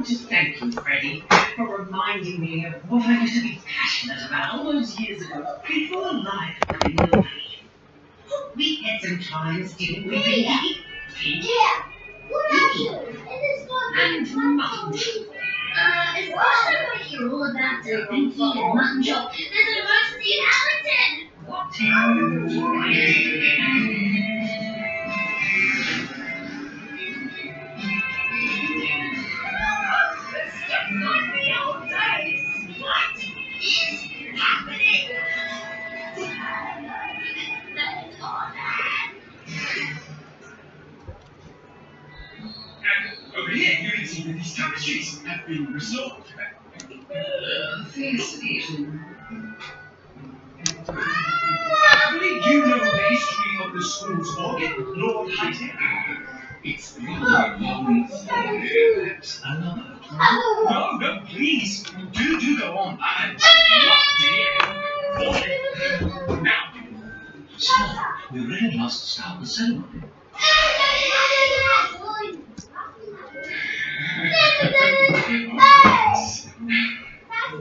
want to thank you, Freddie, for reminding me of what I used to be passionate about all those years ago, before life got in the way. We had some times, didn't we, Pinky? Pink? Yeah. What else? And Mutton Chop. As far as I want to hear all about the Pinky and Mutton Chop, there's an emergency in Allington! What? It's just like the old days! What is happening? That's all that. And over here, you can see that these tapestries have been restored. Fascinating. I believe you know the history of the school's organ, Lord Highton. It's really long story. Perhaps another. No, please. Do go on. I'd love to hear it. Now, So, we really must start the ceremony.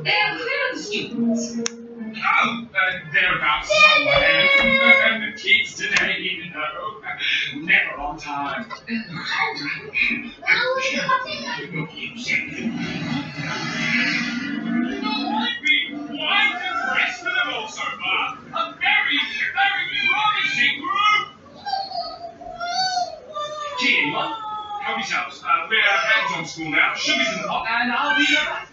They're clear students. oh, they're about somewhere. The kids today, you know, never on time. I've been quite impressed with them all so far. A very, very promising group. Gee, anyone? Help yourselves. We're hands-on school now. Sugar's in the pot, and I'll be right back.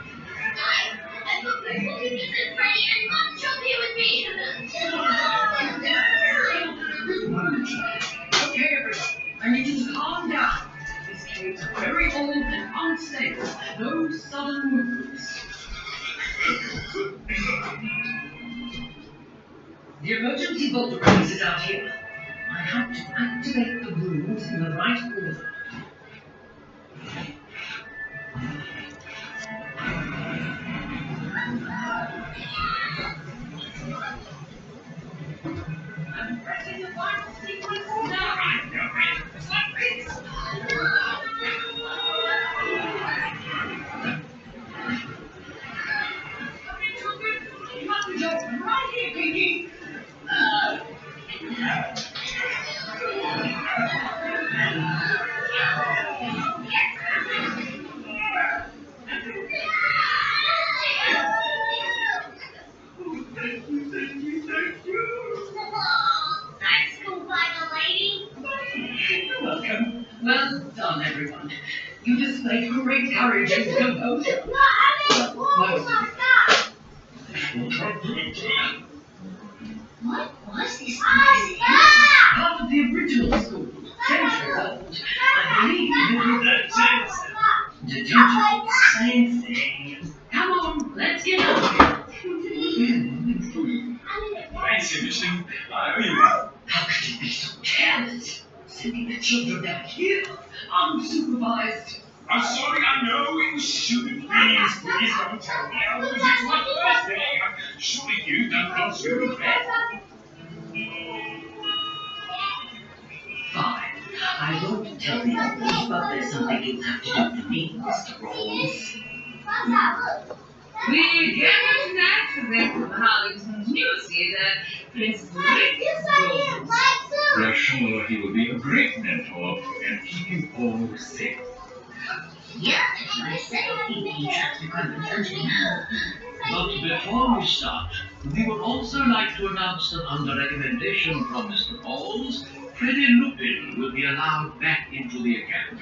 I've got my cookies and Freddie and Mutton Chop here with me. Okay, everybody, I need you to calm down. This cave's very old and unstable. No sudden movements. The emergency bolt release is out here. I have to activate the rooms in the right order. I'm pressing the final sequence now. I know it. It's like this. Okay, children, Mutton Chop right here, Pinky. Thank you. Thanks, Goodbye, lady. You're welcome. Well done, everyone. You displayed great courage and composure. What was this? Part of the original school, centuries old. I believe it was detention. Same thing. Come on, let's get out of here. Thanks, Emerson. I owe you one. How could you be so careless? Sending the children down here, unsupervised. I'm sorry, I know it was stupid. Please don't tell me. I was it's my first day. Surely you don't know stupid. Fine. I won't tell the others, but there's something you have to do to me, Mr. Rolls. We gather tonight to welcome Harlington's newest leader, Prince Rick Rolls. We are sure he will be a great mentor and keep you all safe. Yeah, I say he traps equipment, don't he? But before we start, we would also like to announce that under recommendation from Mr. Balls, Freddie Lupin will be allowed back into the academy.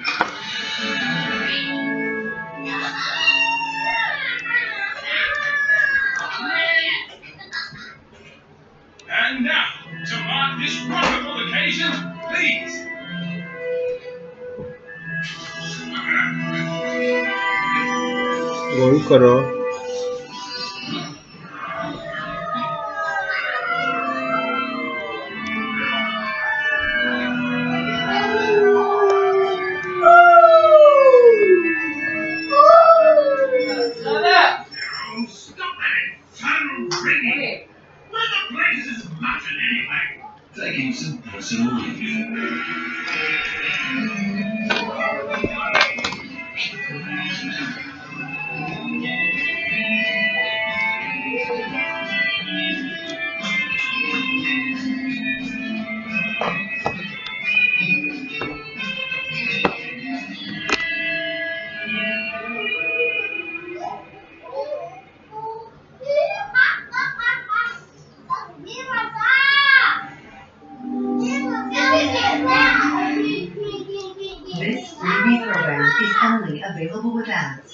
And now, to mark this wonderful occasion, please. गोल करो Stop that! Son, personal leave. This freebie program is only available with ads.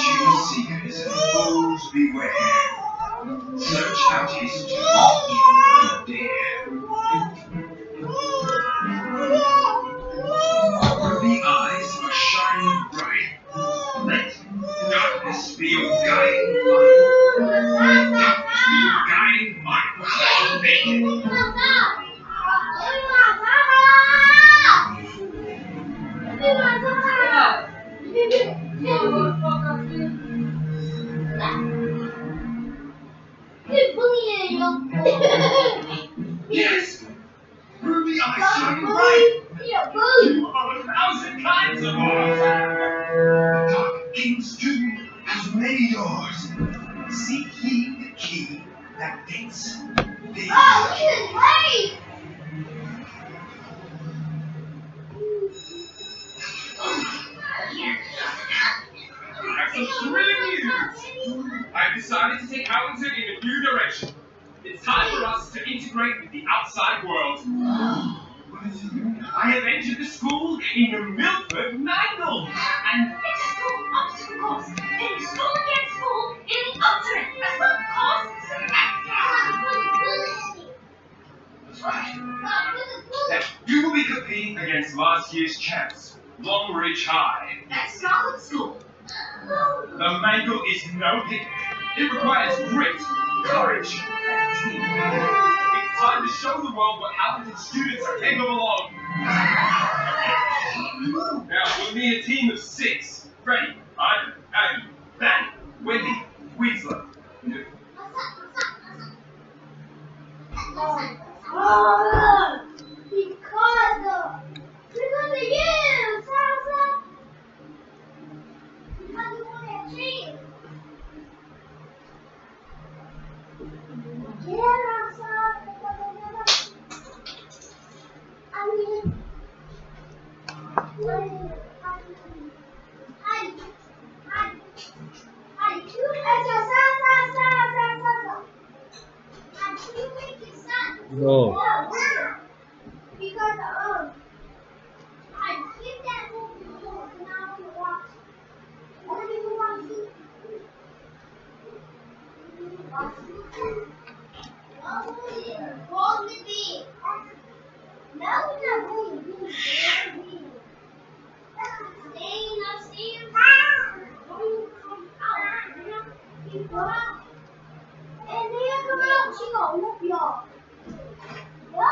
Chief seekers and fools beware. Search out history if you dare. Worthy eyes are shining bright. Let darkness be your guiding light. Darkness be your guiding light. Make it. Yes. Ruby eyes shining bright. You are 1,000 kinds of ours. Dark king's tomb has many doors. Seek ye the key that fits thee. I have some thrilling news. I've decided to take Allington in a new direction. It's time for us to integrate with the outside world. I have entered the school in the Milford Mangle. And it's a school obstacle course. Then school against school in the ultimate. That's what course. That's right. Now, you will be competing against last year's champs, Longridge High. That's Scarlet School. The Mangle is no picnic. It requires grit, courage, and teamwork. It's time to show the world what Allington students are capable of. Now, we'll need a team of 6. Freddie, Ivan, Aggie, Fanny, Wendy, Weasler. Because of you, Salsa. Because you want to cheat. Yeah, Salsa. I mean, No. Because I keep that movie before and I want to watch it. What do you want to see? Hold the beat. No, no, hold the beat. Staying upstairs. Don't come out. Keep going. And then come out. She gonna whoop y'all. No,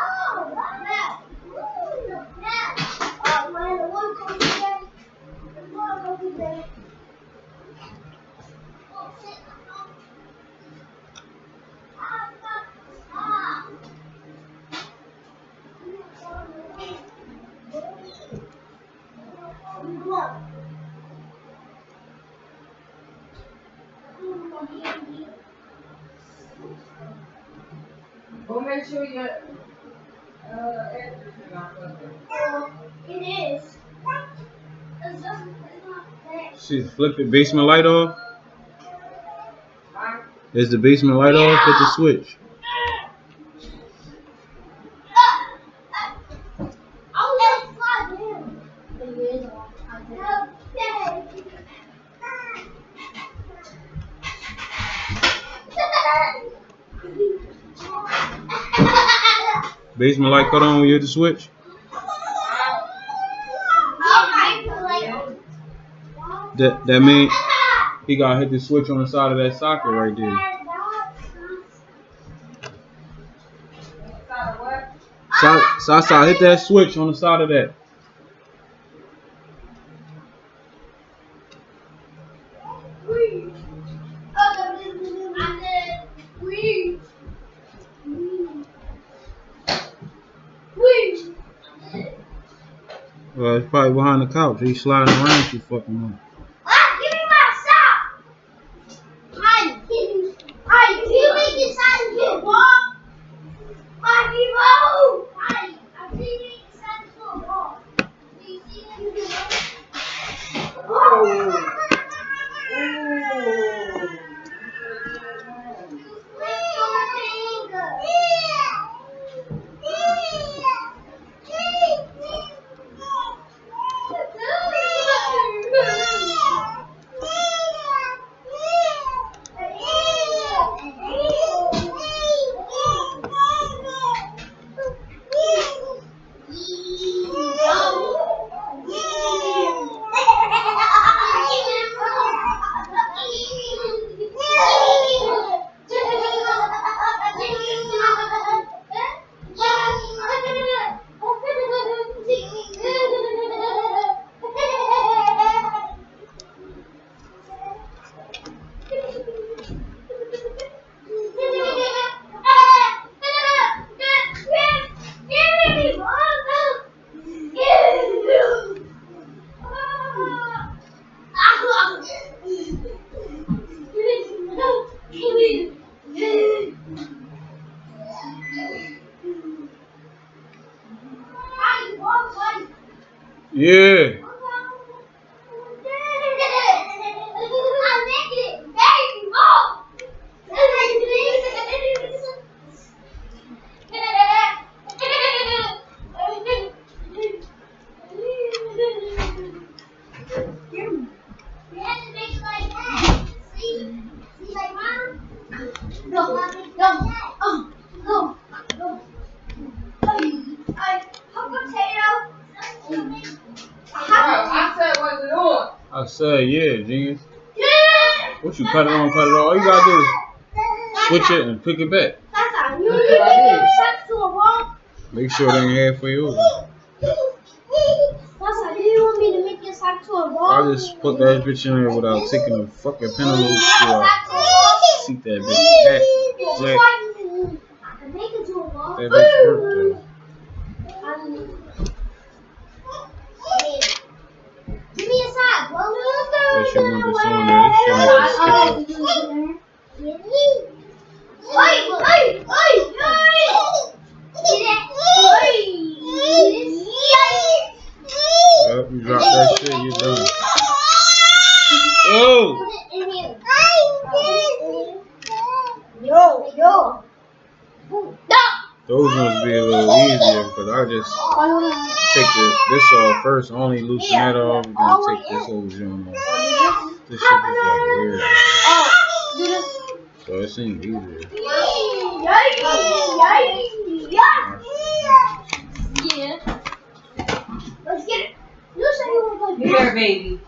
not that. Now, when the one comes today, the one comes today. Oh, shit. Stop. Go make sure your It is. It's not there. See, flip the basement light off. Is the basement light off? Hit the switch. I'll let it slide in. It is off. Basement light cut on when you hit the switch. That mean he gotta hit the switch on the side of that socket right there. Sasa, hit that switch on the side of that. Well, it's probably behind the couch. He's sliding around too fucking much. Give me my sock! Give me the sock, ball! I give out! I think you said so wrong. Do you see that? Yeah. I said, yeah, genius. What you cut it on, cut it off? All you gotta do is switch it and pick it back. Make sure it ain't halfway over. I just put that bitch in there without taking a fucking penalty screw out. Seat that bitch back. Flat. That bitch worked though. Give me a side, bro. That shit went this on there. This shit was Yep, you drop that shit, you done. Oh! Those ones be a little easier because I just take this off first, only loosen that off, and then take this whole joint off. This shit is like weird. So it seems easier. Yeah. Let's get it. You said you were going to Here, baby.